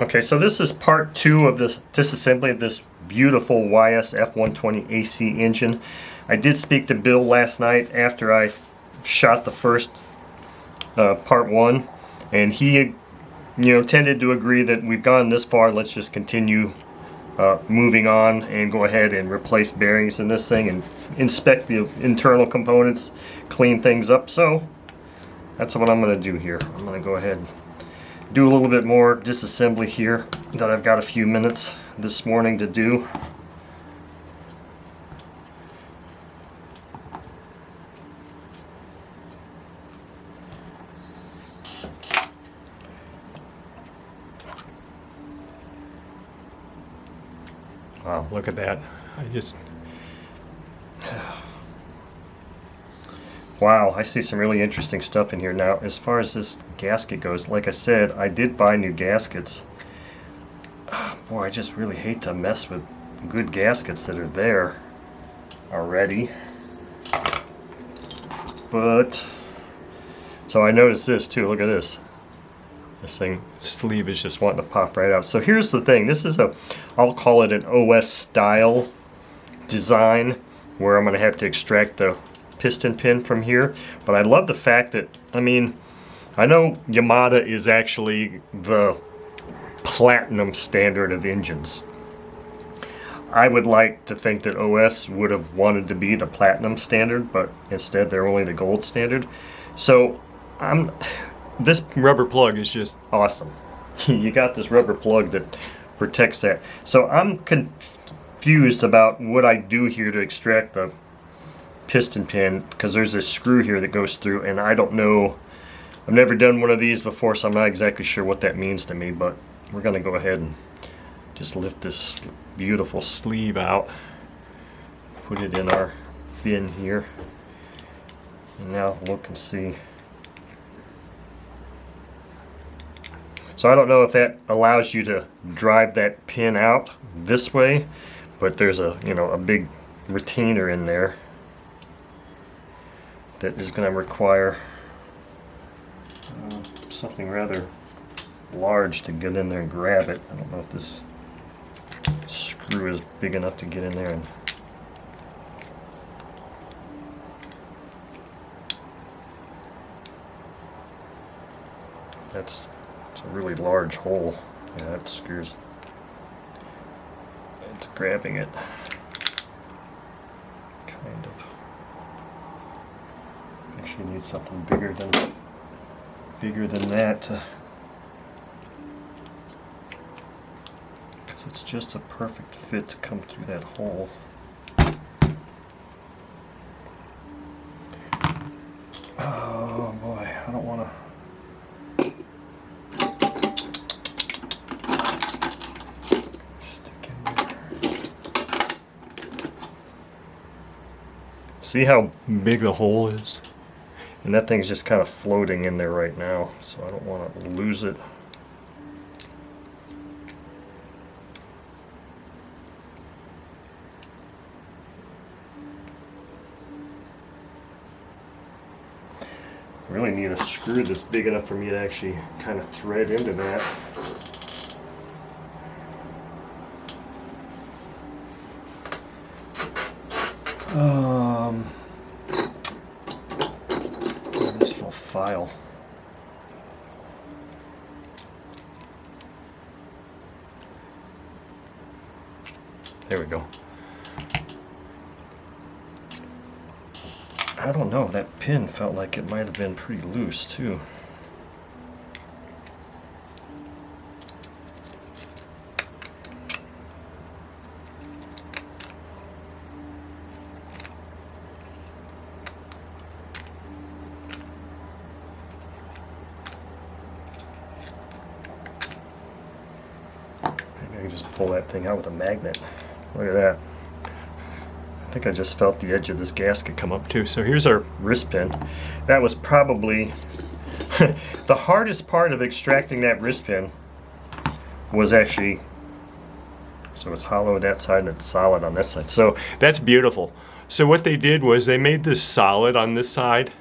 Okay, so this is part 2 of this disassembly of this beautiful YS F120 AC engine. I did speak to Bill last night after I shot the first part 1, and he tended to agree that we've gone this far, let's just continue moving on and go ahead and replace bearings in this thing and inspect the internal components, clean things up. So that's what I'm going to do here. I'm going to go ahead and do a little bit more disassembly here that I've got a few minutes this morning to do. Wow, look at that. Wow, I see some really interesting stuff in here. Now, as far as this gasket goes, like I said, I did buy new gaskets. Boy, I just really hate to mess with good gaskets that are there already. But, so I noticed this too, look at this. This thing, sleeve is just wanting to pop right out. So here's the thing, this is I'll call it an OS style design where I'm going to have to extract the piston pin from here. But I love the fact that, I mean, I know Yamada is actually the platinum standard of engines. I would like to think that OS would have wanted to be the platinum standard, but instead they're only the gold standard. So this Rubber plug is just awesome. You got this rubber plug that protects that. So I'm confused about what I do here to extract the piston pin, because there's this screw here that goes through, and I don't know, I've never done one of these before, so I'm not exactly sure what that means to me, but we're going to go ahead and just lift this beautiful sleeve out, put it in our bin here, and now look and see. So I don't know if that allows you to drive that pin out this way, but there's a big retainer in there that is going to require something rather large to get in there and grab it. I don't know if this screw is big enough to get in there and it's a really large hole. Yeah, that screws. It's grabbing it. Kind of. Actually need something bigger than that because it's just a perfect fit to come through that hole. Oh boy, I don't want to. See how big the hole is? And that thing's just kind of floating in there right now, so I don't want to lose it. I really need a screw that's big enough for me to actually kind of thread into that. This little file. There we go. I don't know, that pin felt like it might have been pretty loose too. I can just pull that thing out with a magnet. Look at that. I think I just felt the edge of this gasket come up too. So here's our wrist pin. That was probably the hardest part of extracting that wrist pin was actually, so it's hollow on that side and it's solid on this side. So that's beautiful. So what they did was they made this solid on this side,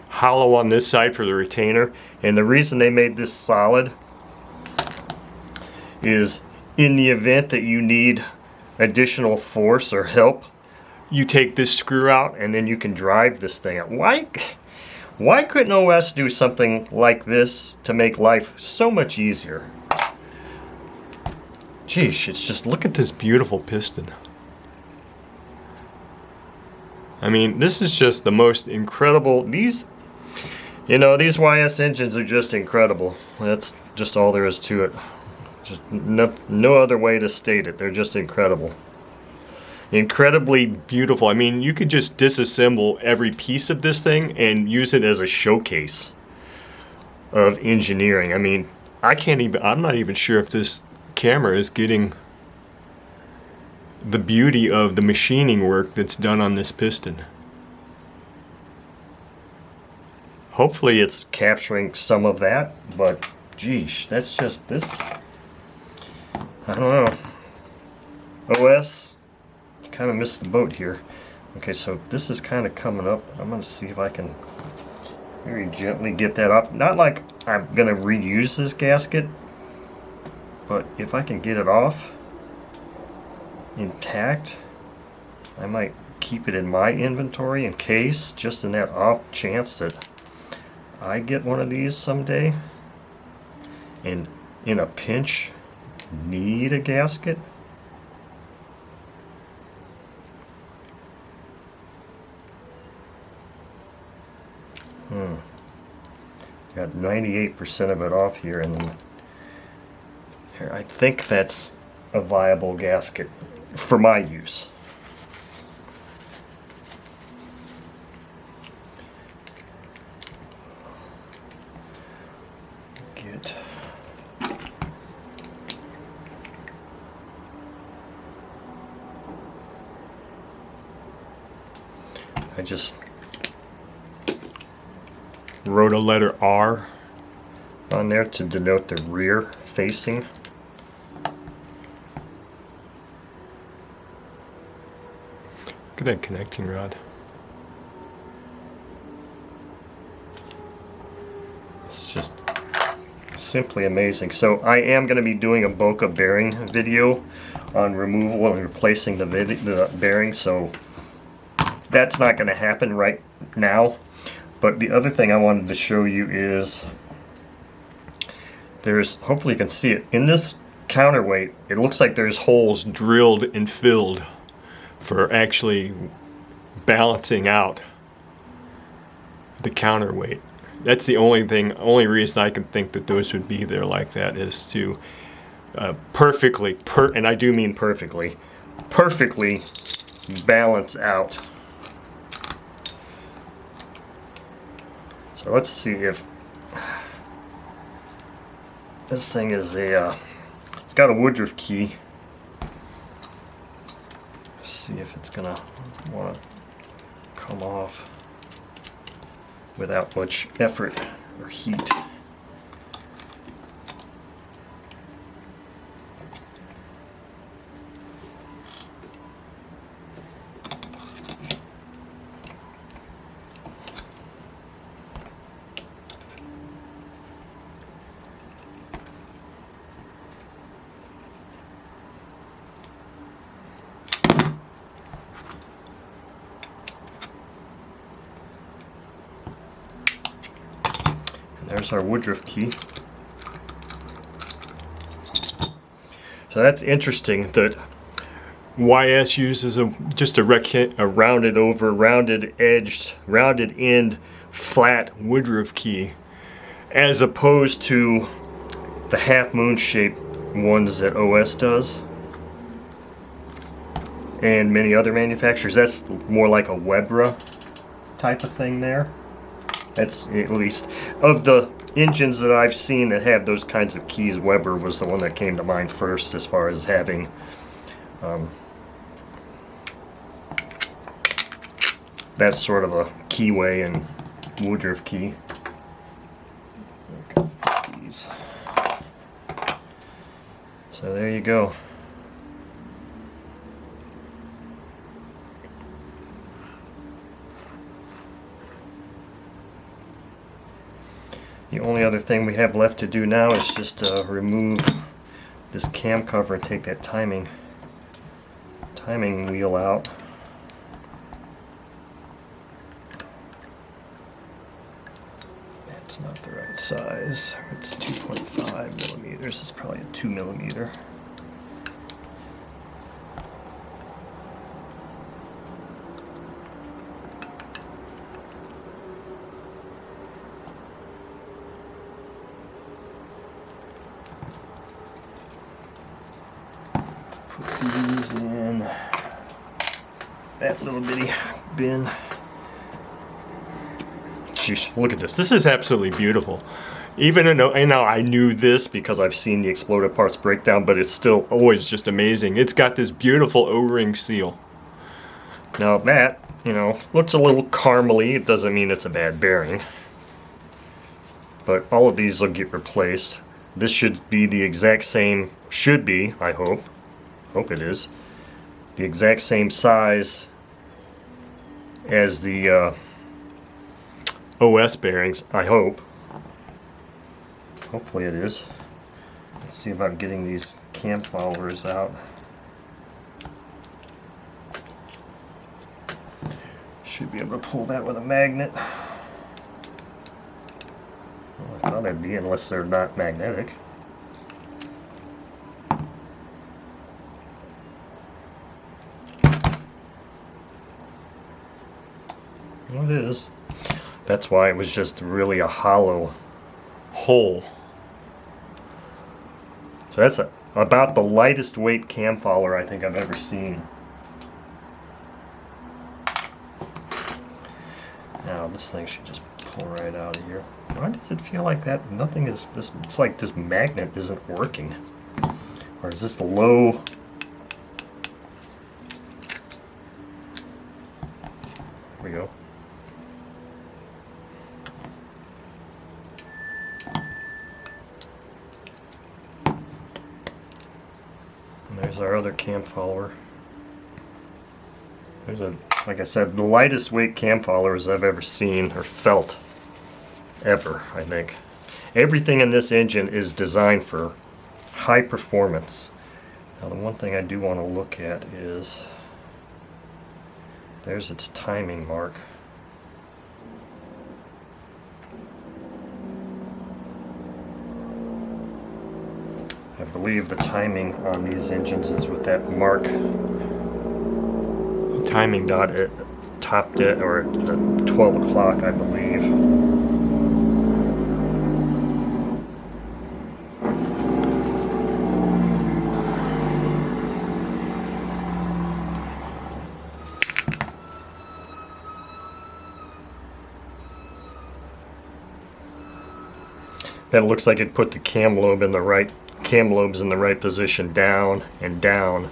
hollow on this side for the retainer. And the reason they made this solid is in the event that you need additional force or help, you take this screw out and then you can drive this thing out. Why couldn't OS do something like this to make life so much easier? Geesh, it's just, Look at this beautiful piston. I mean, this is just the most incredible. these, you know, these YS engines are just incredible. That's just all there is to it. Just no other way to state it. They're just incredible. Incredibly Beautiful. I mean, you could just disassemble every piece of this thing and use it as a showcase of engineering. I mean, I'm not even sure if this camera is getting the beauty of the machining work that's done on this piston. Hopefully it's capturing some of that, but geesh, that's just this. I don't know. OS kind of missed the boat here. Okay, so this is kind of coming up. I'm going to see if I can very gently get that off. Not like I'm going to reuse this gasket, but if I can get it off intact, I might keep it in my inventory in case, just in that off chance that I get one of these someday and in a pinch need a gasket. Got 98% of it off here, and then here, I think that's a viable gasket for my use. Get I just Wrote a letter R on there to denote the rear facing. Look at that connecting rod. It's just simply amazing. So I am going to be doing a Boca bearing video on removal and replacing the bearing, so that's not going to happen right now. But the other thing I wanted to show you is there's, hopefully you can see it, in this counterweight, it looks like there's holes Drilled and filled for actually balancing out the counterweight. That's the only reason I can think that those would be there like that is to perfectly, and I do mean perfectly balance out. So let's see if this thing is it's got a Woodruff key. Let's see if it's gonna want to come off without much effort or heat. There's our Woodruff key. So that's interesting that YS uses just a rounded over, rounded edged, rounded end, flat Woodruff key, as opposed to the half moon shape ones that OS does and many other manufacturers. That's more like a Webra type of thing there. That's, at least of the engines that I've seen that have those kinds of keys, Weber was the one that came to mind first as far as having that sort of a keyway and Woodruff key. Keys. So there you go. The only other thing we have left to do now is just remove this cam cover and take that timing wheel out. That's not the right size. It's 2.5 millimeters. It's probably a 2 millimeter. Put these in that little bitty bin. Jeez, look at this. This is absolutely beautiful. Even though I knew this because I've seen the exploded parts breakdown, but it's still always just amazing. It's got this beautiful O-ring seal. Now that, looks a little caramely. It doesn't mean it's a bad bearing. But all of these will get replaced. This should be the exact same, should be, I hope it is, the exact same size as the OS bearings, I hope. Hopefully it is. Let's see if I'm getting these cam followers out. Should be able to pull that with a magnet. Well, I thought I'd be, unless they're not magnetic. Well, it is. That's why it was just really a hollow hole. So that's about the lightest weight cam follower I think I've ever seen. Now this thing should just pull right out of here. Why does it feel like that? Nothing is this. It's like this magnet isn't working. Or is this the low? There we go. And there's our other cam follower. There's like I said, the lightest weight cam followers I've ever seen or felt ever, I think. Everything in this engine is designed for high performance. Now the one thing I do want to look at is, there's its timing mark. I believe the timing on these engines is with that mark. Timing dot at topped it, or at 12 o'clock, I believe. That looks like it put the cam lobes in the right position, down and down.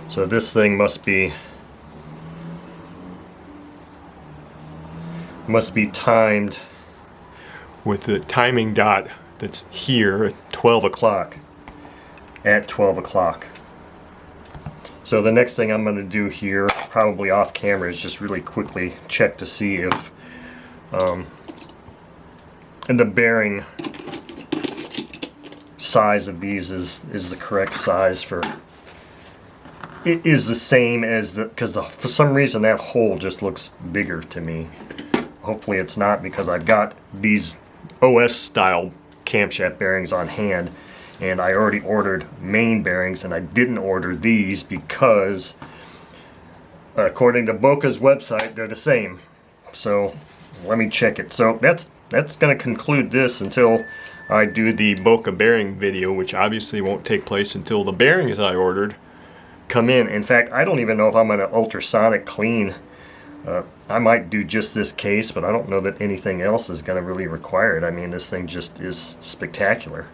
So this thing must be timed with the timing dot that's here at 12 o'clock. At 12 o'clock. So the next thing I'm going to do here, probably off camera, is just really quickly check to see if and the bearing size of these is the correct size for. It is the same as because for some reason that hole just looks bigger to me. Hopefully it's not, because I've got these OS style camshaft bearings on hand, and I already ordered main bearings, and I didn't order these because according to Boca's website they're the same. So let me check it. So that's going to conclude this until I do the Boca bearing video, which obviously won't take place until the bearings I ordered come in. In fact, I don't even know if I'm going to ultrasonic clean. I might do just this case, but I don't know that anything else is going to really require it. I mean, this thing just is spectacular.